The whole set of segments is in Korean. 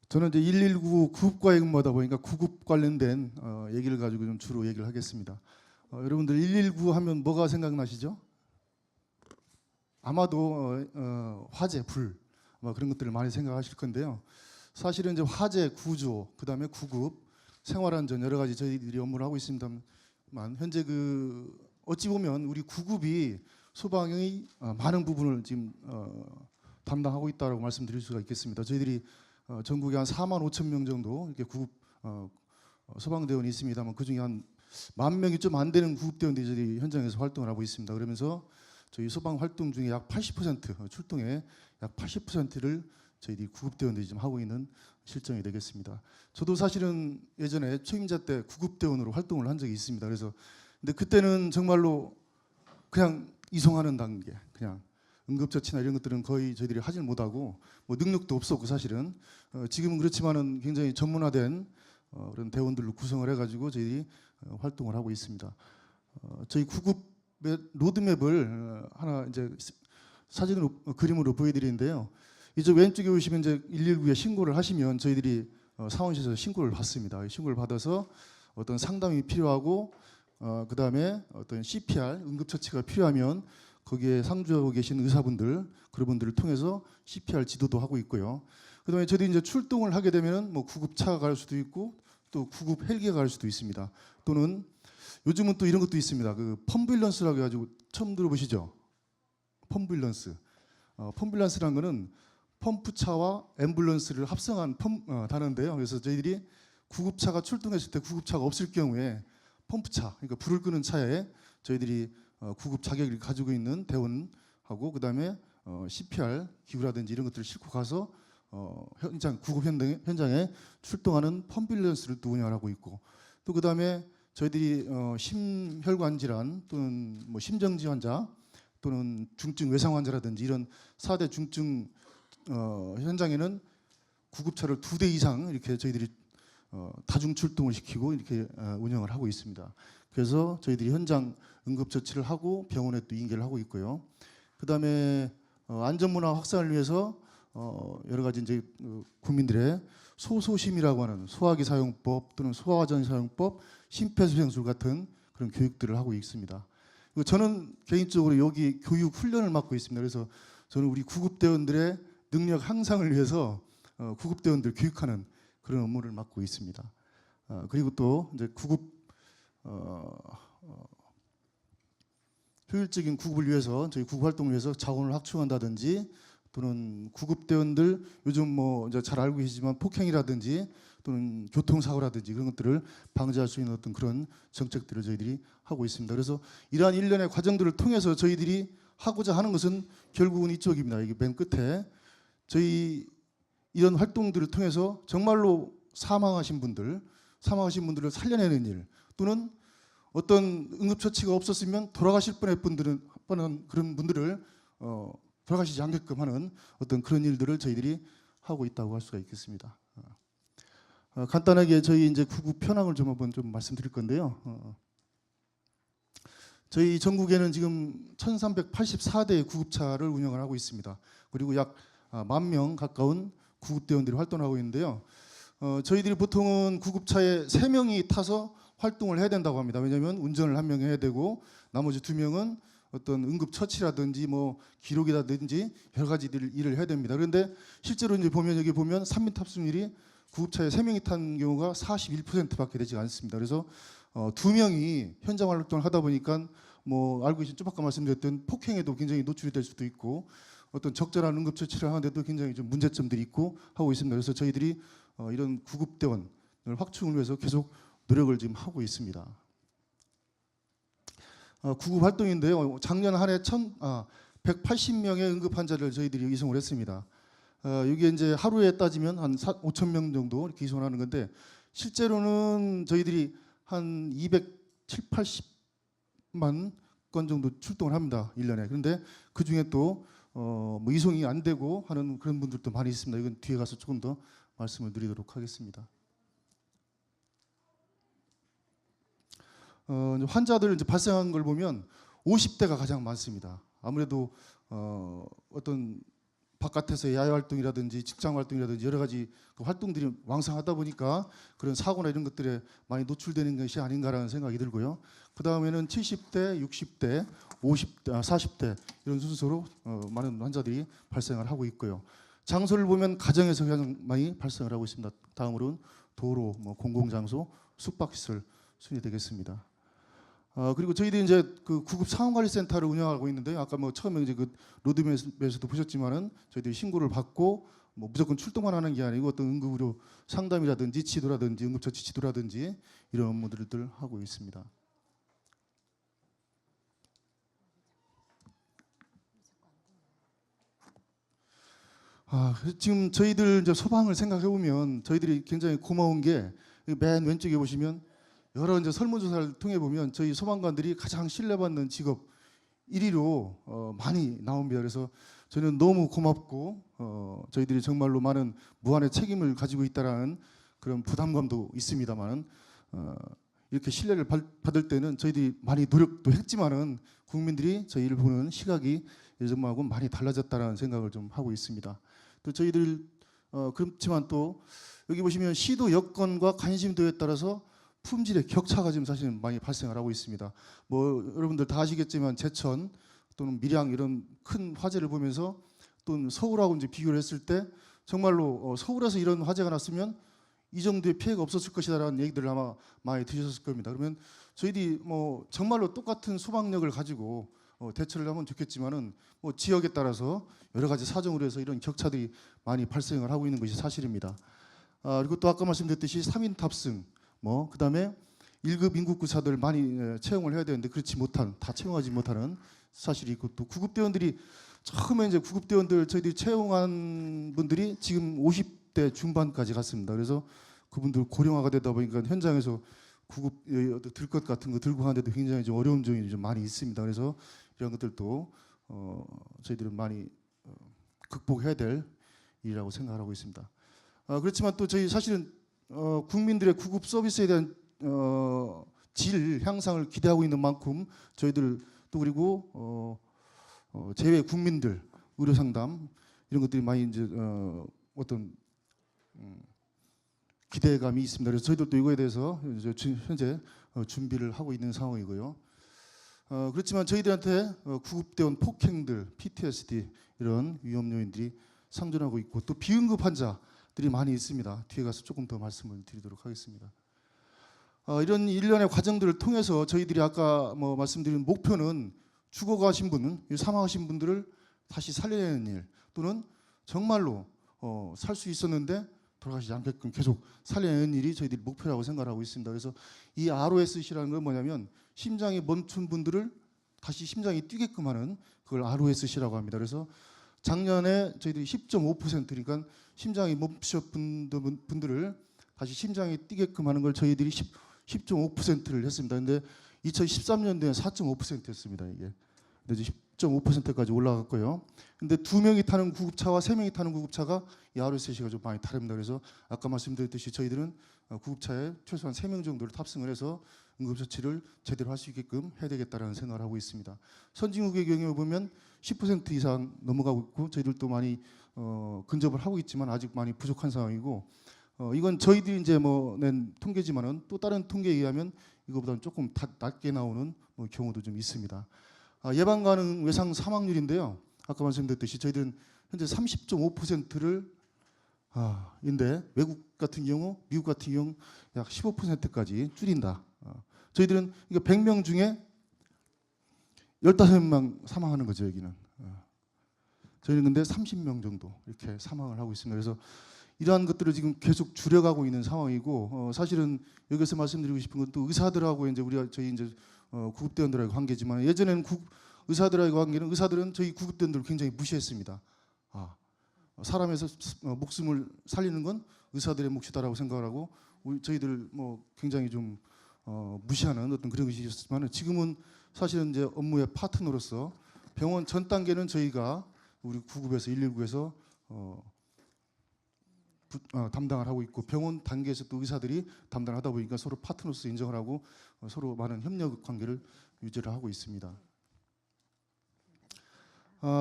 저는 이제 119 구급과에 근무하다 보니까 구급 관련된 얘기를 가지고 좀 주로 얘기를 하겠습니다. 여러분들 119 하면 뭐가 생각나시죠? 아마도 화재, 불 그런 것들을 많이 생각하실 건데요. 사실은 이제 화재, 구조, 그다음에 구급, 생활안전 여러 가지 저희들이 업무를 하고 있습니다만 현재 어찌 보면 우리 구급이 소방의 많은 부분을 지금 담당하고 있다고 말씀드릴 수가 있겠습니다. 저희들이 전국에 한 4만 5천 명 정도 이렇게 구급 소방대원이 있습니다만 그중에 한 10,000명이 좀 안 되는 구급대원들이 저희 현장에서 활동을 하고 있습니다. 그러면서 저희 소방 활동 중에 약 80% 출동의 약 80%를 저희들이 구급대원들이 좀 하고 있는 실정이 되겠습니다. 저도 사실은 예전에 초임자 때 구급대원으로 활동을 한 적이 있습니다. 근데 그때는 정말로 그냥 이송하는 단계, 그냥 응급처치나 이런 것들은 거의 저희들이 하질 못하고 능력도 없었고 사실은 지금은 그렇지만은 굉장히 전문화된 그런 대원들로 구성을 해가지고 저희들이 활동을 하고 있습니다. 저희 구급의 로드맵을 하나 이제 사진으로 그림으로 보여드리는데요. 이쪽 왼쪽에 보시면 이제 119에 신고를 하시면 저희들이 상원시에서 신고를 받습니다. 신고를 받아서 어떤 상담이 필요하고 그 다음에 어떤 CPR 응급처치가 필요하면 거기에 상주하고 계신 의사분들 그런 분들을 통해서 CPR 지도도 하고 있고요. 그다음에 저희들이 이제 출동을 하게 되면은 구급차가 갈 수도 있고 또 구급 헬기가 갈 수도 있습니다. 또는 요즘은 또 이런 것도 있습니다. 펌뷸런스라고 해가지고 처음 들어보시죠? 펌뷸런스. 펌뷸런스라는 거는 펌프차와 앰뷸런스를 합성한 단어인데요. 그래서 저희들이 구급차가 출동했을 때 구급차가 없을 경우에 펌프차, 그러니까 불을 끄는 차에 저희들이 구급 자격을 가지고 있는 대원하고 그다음에 CPR 기구라든지 이런 것들을 싣고 가서 구급 현장에 출동하는 펌뷸런스를 또 운영을 하고 있고 또 그다음에 저희들이 심혈관 질환 또는 심정지 환자 또는 중증 외상 환자라든지 이런 4대 중증 현장에는 구급차를 2대 이상 이렇게 저희들이 다중 출동을 시키고 이렇게 운영을 하고 있습니다. 그래서 저희들이 현장 응급처치를 하고 병원에 또 인계를 하고 있고요. 그다음에 안전문화 확산을 위해서 여러 가지 이제 국민들의 소소심이라고 하는 소화기 사용법 또는 소화전 사용법, 심폐소생술 같은 그런 교육들을 하고 있습니다. 저는 개인적으로 여기 교육 훈련을 맡고 있습니다. 그래서 저는 우리 구급대원들의 능력 향상을 위해서 구급대원들 교육하는 그런 업무를 맡고 있습니다. 그리고 또 이제 효율적인 구급을 위해서 저희 구급 활동을 위해서 자원을 확충한다든지 또는 구급대원들 요즘 이제 잘 알고 계시지만 폭행이라든지 또는 교통사고라든지 그런 것들을 방지할 수 있는 어떤 그런 정책들을 저희들이 하고 있습니다. 그래서 이러한 일련의 과정들을 통해서 저희들이 하고자 하는 것은 결국은 이쪽입니다. 이게 맨 끝에 저희 이런 활동들을 통해서 정말로 사망하신 분들을 살려내는 일 또는 어떤 응급처치가 없었으면 돌아가실 뻔한 그런 분들을 돌아가시지 않게끔 하는 어떤 그런 일들을 저희들이 하고 있다고 할 수가 있겠습니다. 간단하게 저희 이제 구급 현황을 좀 한번 좀 말씀드릴 건데요. 저희 전국에는 지금 1,384대의 구급차를 운영을 하고 있습니다. 그리고 약 10,000명 가까운 구급대원들이 활동하고 있는데요. 저희들이 보통은 구급차에 3명이 타서 활동을 해야 된다고 합니다. 왜냐하면 운전을 1명이 해야 되고 나머지 2명은 어떤 응급처치라든지 기록이라든지 여러 가지 일을 해야 됩니다. 그런데 실제로 이제 여기 보면 3인 탑승률이 구급차에 3명이 탄 경우가 41%밖에 되지 않습니다. 그래서 2명이 현장 활동을 하다 보니까 알고 계신 좀 아까 말씀드렸던 폭행에도 굉장히 노출이 될 수도 있고 어떤 적절한 응급처치를 하는데도 굉장히 좀 문제점들이 있고 하고 있습니다. 그래서 저희들이 이런 구급대원을 확충을 위해서 계속 노력을 지금 하고 있습니다. 구급 활동인데요. 작년 한 해 180명의 응급 환자를 저희들이 이송을 했습니다. 이게 이제 하루에 따지면 한 5,000명 정도 이렇게 이송을 하는 건데 실제로는 저희들이 한 270-80만 건 정도 출동을 합니다. 1년에. 그런데 그 중에 또 이송이 안 되고 하는 그런 분들도 많이 있습니다. 이건 뒤에 가서 조금 더 말씀을 드리도록 하겠습니다. 환자들 이제 발생한 걸 보면 50대가 가장 많습니다. 아무래도 어떤 바깥에서 야외 활동이라든지 직장 활동이라든지 여러 가지 그 활동들이 왕성하다 보니까 그런 사고나 이런 것들에 많이 노출되는 것이 아닌가라는 생각이 들고요. 그 다음에는 70대, 60대, 50대, 40대 이런 순서로 많은 환자들이 발생을 하고 있고요. 장소를 보면 가정에서 가장 많이 발생을 하고 있습니다. 다음으로는 도로, 공공장소, 숙박시설 순위 되겠습니다. 그리고 저희들이 이제 그 구급 상황관리센터를 운영하고 있는데요. 아까 처음에 이제 그 로드맵에서도 보셨지만은 저희들이 신고를 받고 무조건 출동만 하는 게 아니고 어떤 응급의료 상담이라든지 지도라든지 응급처치 지도라든지 이런 업무들을 하고 있습니다. 지금 저희들 이제 소방을 생각해 보면 저희들이 굉장히 고마운 게 맨 왼쪽에 보시면 여러 이제 설문조사를 통해 보면 저희 소방관들이 가장 신뢰받는 직업 1위로 많이 나옵니다. 그래서 저는 너무 고맙고 저희들이 정말로 많은 무한의 책임을 가지고 있다라는 그런 부담감도 있습니다만 이렇게 신뢰를 받을 때는 저희들이 많이 노력도 했지만은 국민들이 저희를 보는 시각이 예전하고 많이 달라졌다라는 생각을 좀 하고 있습니다. 또 저희들 그렇지만 또 여기 보시면 시도 여건과 관심도에 따라서 품질의 격차가 지금 사실은 많이 발생을 하고 있습니다. 여러분들 다 아시겠지만 제천 또는 밀양 이런 큰 화재를 보면서 또 서울하고 이제 비교를 했을 때 정말로 서울에서 이런 화재가 났으면 이 정도의 피해가 없었을 것이다라는 얘기들을 아마 많이 들으셨을 겁니다. 그러면 저희들이 정말로 똑같은 소방력을 가지고 대처를 하면 좋겠지만은 지역에 따라서 여러 가지 사정으로 해서 이런 격차들이 많이 발생을 하고 있는 것이 사실입니다. 그리고 또 아까 말씀드렸듯이 3인 탑승, 그다음에 1급 인구구사들 많이 채용을 해야 되는데 그렇지 못한, 다 채용하지 못하는 사실이 있고 또 구급대원들이 처음에 이제 구급대원들 저희들이 채용한 분들이 지금 50대 중반까지 갔습니다. 그래서 그분들 고령화가 되다 보니까 현장에서 구급 들 것 같은 거 들고 가는데도 굉장히 좀 어려운 점이 좀 많이 있습니다. 그래서 이런 것들도 저희들은 많이 극복해야 될 일이라고 생각하고 있습니다. 그렇지만 또 저희 사실은 국민들의 구급 서비스에 대한 질 향상을 기대하고 있는 만큼 저희들 또 그리고 제외 국민들 의료 상담 이런 것들이 많이 이제 어떤 기대감이 있습니다. 그래서 저희들도 이거에 대해서 이제 현재 준비를 하고 있는 상황이고요. 그렇지만 저희들한테 구급대원 폭행들, PTSD 이런 위험 요인들이 상존하고 있고 또 비응급 환자들이 많이 있습니다. 뒤에 가서 조금 더 말씀을 드리도록 하겠습니다. 이런 일련의 과정들을 통해서 저희들이 아까 말씀드린 목표는 죽어가신 분, 사망하신 분들을 다시 살려내는 일 또는 정말로 살 수 있었는데 돌아가시지 않게끔 계속 살려내는 일이 저희들이 목표라고 생각하고 있습니다. 그래서 이 ROSC라는 건 뭐냐면 심장이 멈춘 분들을 다시 심장이 뛰게끔 하는 그걸 ROSC라고 합니다. 그래서 작년에 저희들이 10.5% 그러니까 심장이 멈추신 분들을 다시 심장이 뛰게끔 하는 걸 저희들이 10.5%를 했습니다. 근데 2013년도에 4.5%였습니다. 이게. 근데 이제 10.5%까지 올라갔고요. 근데 2명이 타는 구급차와 3명이 타는 구급차가 이 ROSC가 좀 많이 다릅니다. 그래서 아까 말씀드렸듯이 저희들은 구급차에 최소한 3명 정도를 탑승을 해서 응급처치를 제대로 할 수 있게끔 해야 되겠다라는 생각을 하고 있습니다. 선진국의 경우에 보면 10% 이상 넘어가고 있고 저희들도 많이 근접을 하고 있지만 아직 많이 부족한 상황이고 이건 저희들이 이제 낸 통계지만은 또 다른 통계에 의하면 이거보다는 조금 낮게 나오는 경우도 좀 있습니다. 예방 가능 외상 사망률인데요. 아까 말씀드렸듯이 저희들은 현재 30.5%를 인데 외국 같은 경우, 미국 같은 경우 약 15%까지 줄인다. 저희들은 이거 100명 중에 15명 사망하는 거죠, 여기는. 저희는 근데 30명 정도 이렇게 사망을 하고 있습니다. 그래서 이러한 것들을 지금 계속 줄여가고 있는 상황이고 사실은 여기서 말씀드리고 싶은 건 또 의사들하고 이제 저희 이제 구급대원들하고 관계지만 예전에는 의사들하고 관계는 의사들은 저희 구급대원들을 굉장히 무시했습니다. 사람에서 목숨을 살리는 건 의사들의 몫이다라고 생각을 하고 저희들 굉장히 좀 무시하는 어떤 그런 것이 있었지만 지금은 사실은 이제 업무의 파트너로서 병원 전 단계는 저희가 우리 구급에서 119에서 담당을 하고 있고 병원 단계에서 또 의사들이 담당을 하다 보니까 서로 파트너로서 인정을 하고 서로 많은 협력 관계를 유지를 하고 있습니다.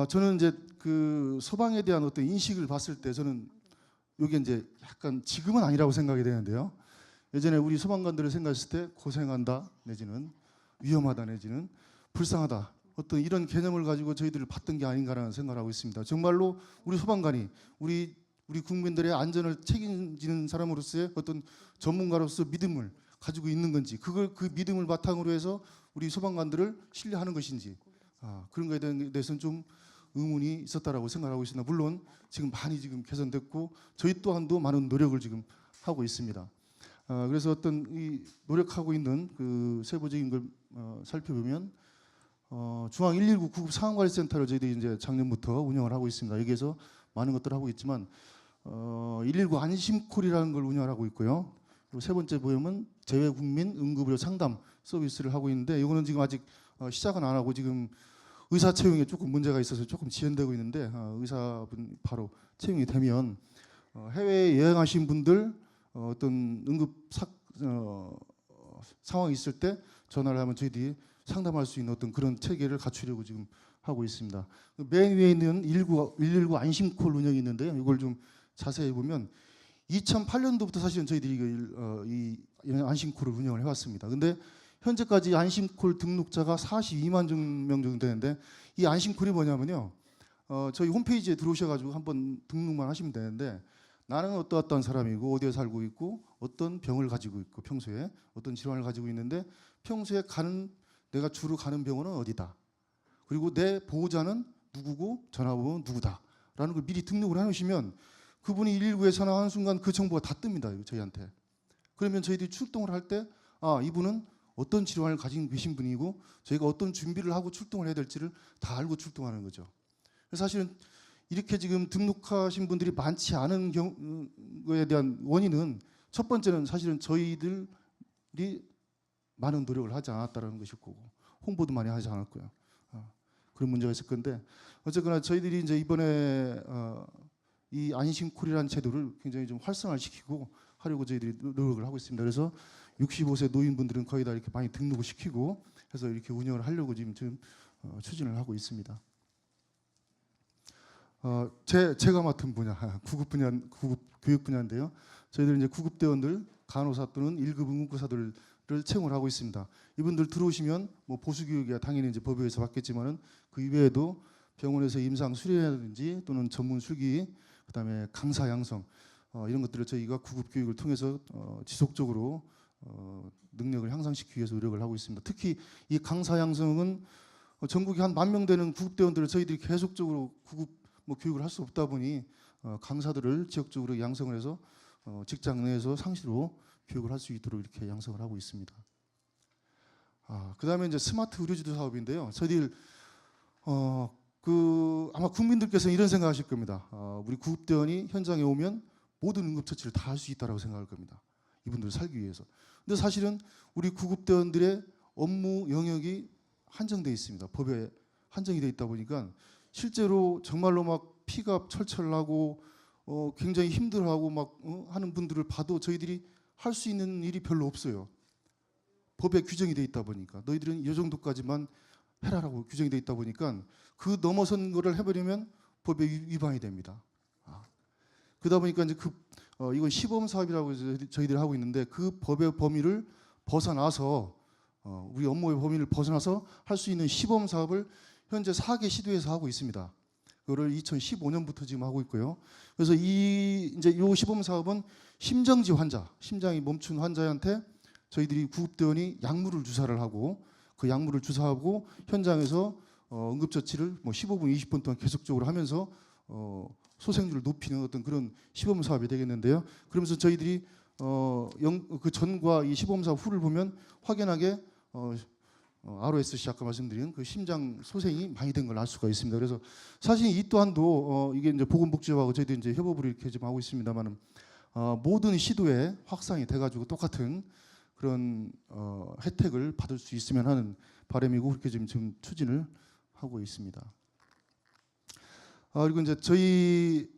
저는 이제 그 소방에 대한 어떤 인식을 봤을 때 저는 이게 이제 약간 지금은 아니라고 생각이 되는데요. 예전에 우리 소방관들을 생각했을 때 고생한다 내지는 위험하다 내지는 불쌍하다 어떤 이런 개념을 가지고 저희들을 봤던 게 아닌가라는 생각을 하고 있습니다. 정말로 우리 소방관이 우리 국민들의 안전을 책임지는 사람으로서의 어떤 전문가로서 믿음을 가지고 있는 건지 그걸 그 믿음을 바탕으로 해서 우리 소방관들을 신뢰하는 것인지 그런 거에 대해서는 좀 의문이 있었다라고 생각하고 있습니다. 물론 지금 많이 지금 개선됐고 저희 또한도 많은 노력을 지금 하고 있습니다. 그래서 어떤 이 노력하고 있는 그 세부적인 걸 살펴보면 중앙 119 구급 상황관리센터를 저희들이 이제 작년부터 운영을 하고 있습니다. 여기에서 많은 것들을 하고 있지만 119 안심콜이라는 걸 운영을 하고 있고요. 그리고 세 번째 보면 재외국민 응급의료 상담 서비스를 하고 있는데 이거는 지금 아직 시작은 안 하고 지금 의사 채용에 조금 문제가 있어서 조금 지연되고 있는데 의사분 바로 채용이 되면 해외에 여행하신 분들 어떤 응급 상황이 있을 때 전화를 하면 저희들이 상담할 수 있는 어떤 그런 체계를 갖추려고 지금 하고 있습니다. 맨 위에 있는 119 안심콜 운영이 있는데요. 이걸 좀 자세히 보면 2008년도부터 사실은 저희들이 이 안심콜을 운영을 해왔습니다. 근데 현재까지 안심콜 등록자가 42만 명 정도 되는데 이 안심콜이 뭐냐면요. 저희 홈페이지에 들어오셔가지고 한번 등록만 하시면 되는데 나는 어떠한 사람이고 어디에 살고 있고 어떤 병을 가지고 있고 평소에 어떤 질환을 가지고 있는데 평소에 내가 주로 가는 병원은 어디다. 그리고 내 보호자는 누구고 전화번호는 누구다라는 걸 미리 등록을 해놓으시면 그분이 119에 전화하는 순간 그 정보가 다 뜹니다. 저희한테. 그러면 저희들이 출동을 할 때 이분은 어떤 질환을 가지고 계신 분이고 저희가 어떤 준비를 하고 출동을 해야 될지를 다 알고 출동하는 거죠. 그래서 사실은 이렇게 지금 등록하신 분들이 많지 않은 경우에 대한 원인은 첫 번째는 사실은 저희들이 많은 노력을 하지 않았다는 것일 거고 홍보도 많이 하지 않았고요. 그런 문제가 있을 건데 어쨌거나 저희들이 이제 이번에 이 안심콜이라는 제도를 굉장히 좀 활성화시키고 하려고 저희들이 노력을 하고 있습니다. 그래서 65세 노인분들은 거의 다 이렇게 많이 등록을 시키고 해서 이렇게 운영을 하려고 지금 추진을 하고 있습니다. 제가 맡은 분야 구급 교육 분야인데요. 저희들 이제 구급대원들, 간호사 또는 1급 응급구사들을 채용을 하고 있습니다. 이분들 들어오시면 뭐 보수교육이야 당연히 이제 법에서 받겠지만은 그 이외에도 병원에서 임상 수련이라든지 또는 전문 술기, 그다음에 강사 양성 이런 것들을 저희가 구급 교육을 통해서 지속적으로 능력을 향상시키기 위해서 노력을 하고 있습니다. 특히 이 강사 양성은 전국에 한 10,000명 되는 구급대원들을 저희들이 계속적으로 구급 교육을 할 수 없다 보니 강사들을 지역적으로 양성을 해서 직장 내에서 상시로 교육을 할 수 있도록 이렇게 양성을 하고 있습니다. 그다음에 이제 스마트 의료지도 사업인데요. 저희들 아마 국민들께서는 이런 생각하실 겁니다. 우리 구급대원이 현장에 오면 모든 응급처치를 다 할 수 있다라고 생각할 겁니다. 이분들 살기 위해서. 근데 사실은 우리 구급대원들의 업무 영역이 한정되어 있습니다. 법에 한정이 되어 있다 보니까 실제로 정말로 막 피가 철철 나고 굉장히 힘들어하고 막 하는 분들을 봐도 저희들이 할 수 있는 일이 별로 없어요. 법에 규정이 되어 있다 보니까 너희들은 이 정도까지만 해라라고 규정이 되어 있다 보니까 그 넘어선 거를 해버리면 법에 위반이 됩니다. 그러다 보니까 이제 이건 시범 사업이라고 저희들이 하고 있는데 그 법의 범위를 벗어나서 우리 업무의 범위를 벗어나서 할 수 있는 시범 사업을 현재 4개 시도에서 하고 있습니다. 그거를 2015년부터 지금 하고 있고요. 그래서 이제 이 시범 사업은 심정지 환자, 심장이 멈춘 환자한테 저희들이 구급대원이 약물을 주사를 하고 그 약물을 주사하고 현장에서 응급처치를 뭐 15분, 20분 동안 계속적으로 하면서 소생률을 높이는 어떤 그런 시범 사업이 되겠는데요. 그러면서 저희들이 그 전과 이 시범 사업 후를 보면 확연하게 ROSC 아까 말씀드린 그 심장 소생이 많이 된 걸 알 수가 있습니다. 그래서 사실 이 또한도 이게 이제 보건복지부하고 저희도 이제 협업을 이렇게 좀 하고 있습니다만은 모든 시도에 확산이 돼가지고 똑같은 그런 혜택을 받을 수 있으면 하는 바람이고 그렇게 지금 추진을 하고 있습니다. 그리고 이제 저희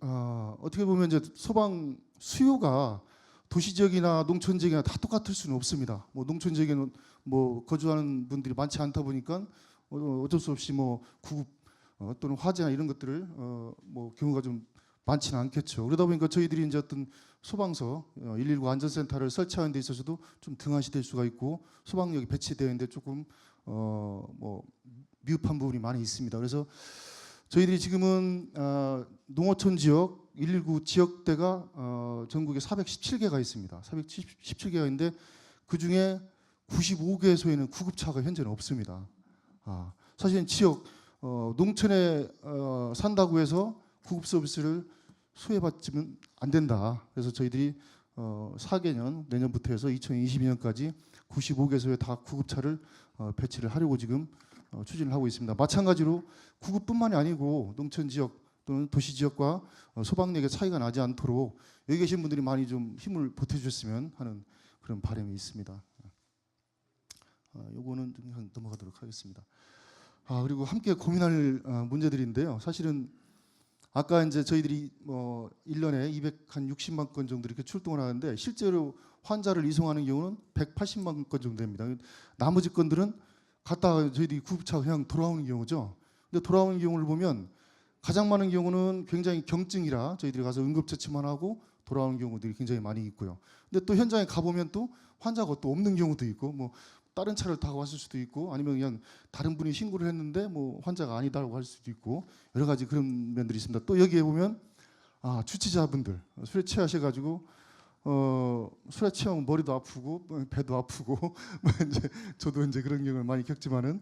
어떻게 보면 이제 소방 수요가 도시 지역이나 농촌 지역이나 다 똑같을 수는 없습니다. 뭐 농촌 지역에는 뭐 거주하는 분들이 많지 않다 보니까 어쩔 수 없이 뭐 구급 또는 화재나 이런 것들을 뭐 경우가 좀 많지는 않겠죠. 그러다 보니까 저희들이 이제 어떤 소방서 119 안전센터를 설치하는 데 있어서도 좀 등한시될 수가 있고 소방력이 배치되어 있는데 조금 뭐 미흡한 부분이 많이 있습니다. 그래서 저희들이 지금은 농어촌 지역 119 지역대가 전국에 417개가 있습니다. 417개가 있는데 그 중에 95개소에는 구급차가 현재는 없습니다. 사실은 지역 농촌에 산다고 해서 구급 서비스를 수혜받지는 안 된다. 그래서 저희들이 4개년 내년부터 해서 2022년까지 95개소에 다 구급차를 배치를 하려고 지금 추진을 하고 있습니다. 마찬가지로 구급뿐만이 아니고 농촌 지역 또는 도시 지역과 소방력의 차이가 나지 않도록 여기 계신 분들이 많이 좀 힘을 보태주셨으면 하는 그런 바람이 있습니다. 요거는 좀 넘어가도록 하겠습니다. 그리고 함께 고민할 문제들인데요. 사실은 아까 이제 저희들이 1년에 260만 건 정도 이렇게 출동을 하는데 실제로 환자를 이송하는 경우는 180만 건 정도 됩니다. 나머지 건들은 갔다가 저희들이 구급차가 그냥 돌아오는 경우죠. 근데 돌아오는 경우를 보면 가장 많은 경우는 굉장히 경증이라 저희들이 가서 응급처치만 하고 돌아오는 경우들이 굉장히 많이 있고요. 근데 또 현장에 가보면 또 환자가 또 없는 경우도 있고 뭐 다른 차를 타고 왔을 수도 있고 아니면 그냥 다른 분이 신고를 했는데 뭐 환자가 아니다라고 할 수도 있고 여러 가지 그런 면들이 있습니다. 또 여기에 보면 주치자분들 술에 취하셔가지고 술에 취하면 머리도 아프고 배도 아프고 뭐 이제 저도 이제 그런 경우를 많이 겪지만은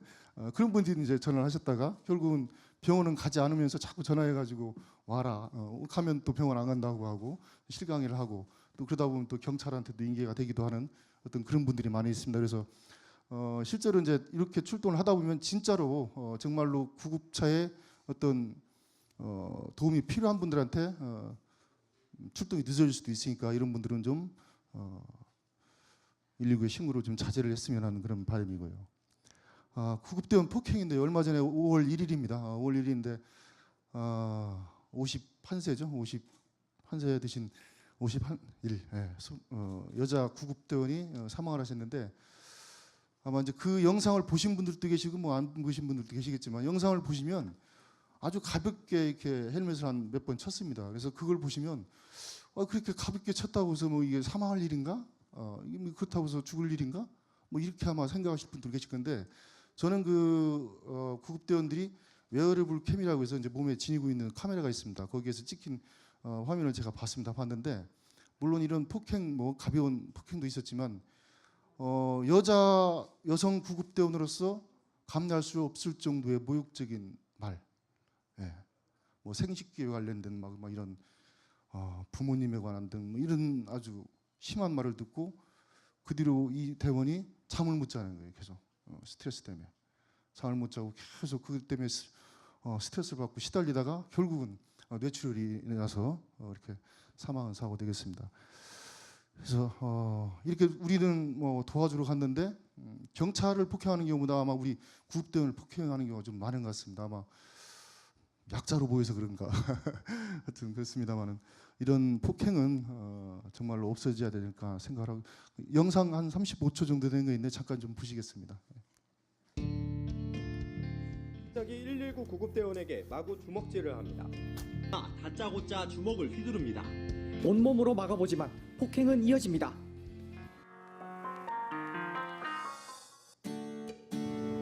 그런 분들이 이제 전화를 하셨다가 결국은 병원은 가지 않으면서 자꾸 전화해가지고 와라 가면 또 병원 안 간다고 하고 실강의를 하고 또 그러다 보면 또 경찰한테도 인계가 되기도 하는 어떤 그런 분들이 많이 있습니다. 그래서 실제로 이제 이렇게 출동을 하다 보면 진짜로 정말로 구급차에 어떤 도움이 필요한 분들한테 출동이 늦어질 수도 있으니까 이런 분들은 좀 119의 신고로 좀 자제를 했으면 하는 그런 바람이고요. 구급대원 폭행인데 얼마 전에 5월 1일입니다. 5월 1일인데 51세죠. 51세 되신 51일 여자 구급대원이 사망을 하셨는데 아마 이제 그 영상을 보신 분들도 계시고 뭐 안 보신 분들도 계시겠지만 영상을 보시면 아주 가볍게 이렇게 헬멧을 한 몇 번 쳤습니다. 그래서 그걸 보시면 그렇게 가볍게 쳤다고 해서 뭐 이게 사망할 일인가? 이게 뭐 그렇다고 해서 죽을 일인가? 뭐 이렇게 아마 생각하실 분들 계실 건데 저는 그 구급대원들이 웨어러블 캠이라고 해서 이제 몸에 지니고 있는 카메라가 있습니다. 거기에서 찍힌 화면을 제가 봤는데 물론 이런 폭행 뭐 가벼운 폭행도 있었지만 여성 구급대원으로서 감내할 수 없을 정도의 모욕적인 말, 뭐 생식기에 관련된 막 이런 부모님에 관한 등 이런 아주 심한 말을 듣고 그 뒤로 이 대원이 잠을 못 자는 거예요. 계속 스트레스 때문에 잠을 못 자고 계속 그 때문에 스트레스를 받고 시달리다가 결국은 뇌출혈이 일어나서 이렇게 사망한 사고 되겠습니다. 그래서 이렇게 우리는 뭐 도와주러 갔는데 경찰을 폭행하는 경우보다 아마 우리 구급대원을 폭행하는 경우가 좀 많은 것 같습니다. 아마 약자로 보여서 그런가 하여튼 그렇습니다만은 이런 폭행은 정말로 없어져야 되니까 생각을 하고 영상 한 35초 정도 된 거 있는데 잠깐 좀 보시겠습니다. 갑자기 119 구급대원에게 마구 주먹질을 합니다. 다짜고짜 주먹을 휘두릅니다. 온몸으로 막아보지만 폭행은 이어집니다.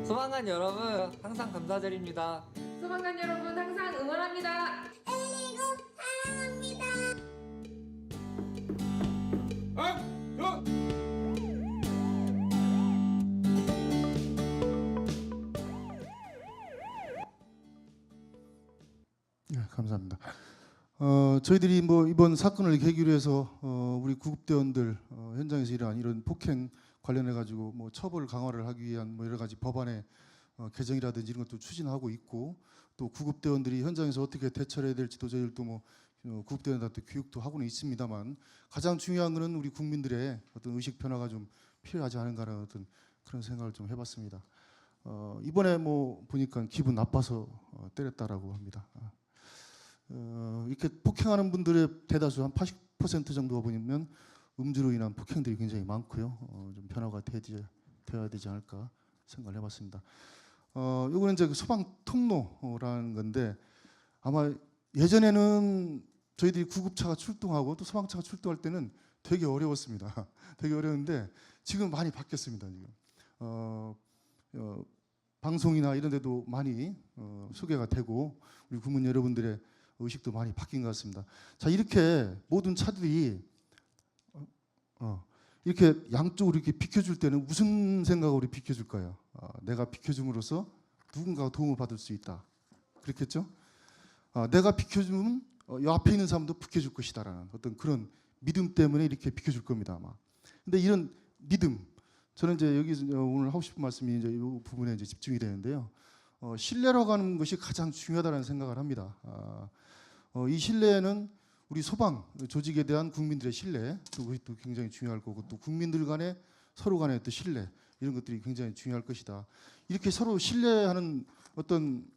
소방관 여러분 항상 감사드립니다. 소방관 여러분 항상 응원합니다. 119 사랑합니다. 네, 감사합니다. 저희들이 뭐 이번 사건을 계기로 해서 우리 구급대원들 현장에서 일어난 이런 폭행 관련해 가지고 뭐 처벌 강화를 하기 위한 뭐 여러 가지 법안의 개정이라든지 이런 것도 추진하고 있고 또 구급대원들이 현장에서 어떻게 대처를 해야 될지도 저희들도 뭐 구급대원들한테 교육도 하고는 있습니다만 가장 중요한 것은 우리 국민들의 어떤 의식 변화가 좀 필요하지 않은가라는 어떤 그런 생각을 좀 해봤습니다. 이번에 뭐 보니까 기분 나빠서 때렸다라고 합니다. 이렇게 폭행하는 분들의 대다수 한 80% 정도가 보면 음주로 인한 폭행들이 굉장히 많고요. 좀 변화가 되어야 되지 않을까 생각을 해봤습니다. 요거는 이제 그 소방 통로라는 건데 아마 예전에는 저희들이 구급차가 출동하고 또 소방차가 출동할 때는 되게 어려웠습니다. 되게 어려운데 지금 많이 바뀌었습니다. 지금 방송이나 이런 데도 많이 소개가 되고 우리 국민 여러분들의 의식도 많이 바뀐 것 같습니다. 자, 이렇게 모든 차들이 이렇게 양쪽으로 이렇게 비켜줄 때는 무슨 생각으로 비켜줄까요? 내가 비켜줌으로써 누군가가 도움을 받을 수 있다. 그렇겠죠? 내가 비켜주면 이 앞에 있는 사람도 비켜줄 것이다라는 어떤 그런 믿음 때문에 이렇게 비켜줄 겁니다 아마. 근데 이런 믿음, 저는 이제 여기 오늘 하고 싶은 말씀이 이제 이 부분에 이제 집중이 되는데요. 신뢰라고 하는 것이 가장 중요하다는 생각을 합니다. 이 신뢰는 우리 소방 조직에 대한 국민들의 신뢰, 또 그것이 또 굉장히 중요할 거고, 또 국민들 간의 서로 간의 또 신뢰, 이런 것들이 굉장히 중요할 것이다. 이렇게 서로 신뢰하는 어떤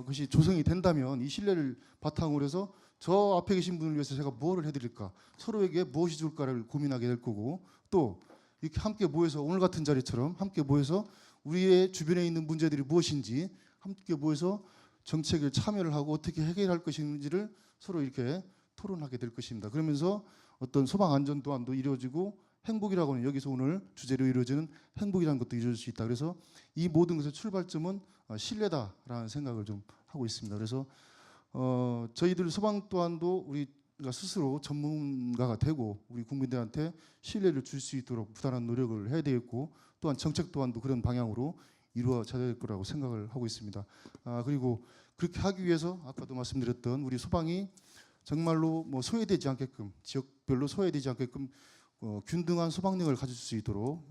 것이 조성이 된다면 이 신뢰를 바탕으로 해서 저 앞에 계신 분을 위해서 제가 무엇을 해드릴까, 서로에게 무엇이 좋을까를 고민하게 될 거고, 또 이렇게 함께 모여서 오늘 같은 자리처럼 함께 모여서 우리의 주변에 있는 문제들이 무엇인지 함께 모여서 정책을 참여를 하고 어떻게 해결할 것인지를 서로 이렇게 토론하게 될 것입니다. 그러면서 어떤 소방 안전 또한도 이루어지고 행복이라고 하는 여기서 오늘 주제로 이루어지는 행복이라는 것도 이루어질 수 있다. 그래서 이 모든 것의 출발점은 신뢰다라는 생각을 좀 하고 있습니다. 그래서 저희들 소방 또한도 우리가 스스로 전문가가 되고 우리 국민들한테 신뢰를 줄 수 있도록 부단한 노력을 해야 되겠고, 또한 정책 또한도 그런 방향으로 이루어져야 될 거라고 생각을 하고 있습니다. 그리고 그렇게 하기 위해서 아까도 말씀드렸던 우리 소방이 정말로 뭐 소외되지 않게끔, 지역별로 소외되지 않게끔 균등한 소방력을 가질 수 있도록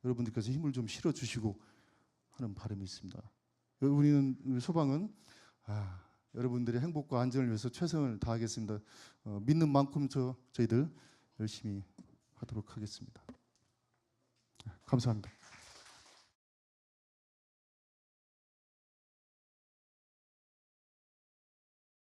여러분들께서 힘을 좀 실어주시고 하는 바람이 있습니다. 우리 소방은 여러분들의 행복과 안전을 위해서 최선을 다하겠습니다. 믿는 만큼 저희들 열심히 하도록 하겠습니다. 감사합니다.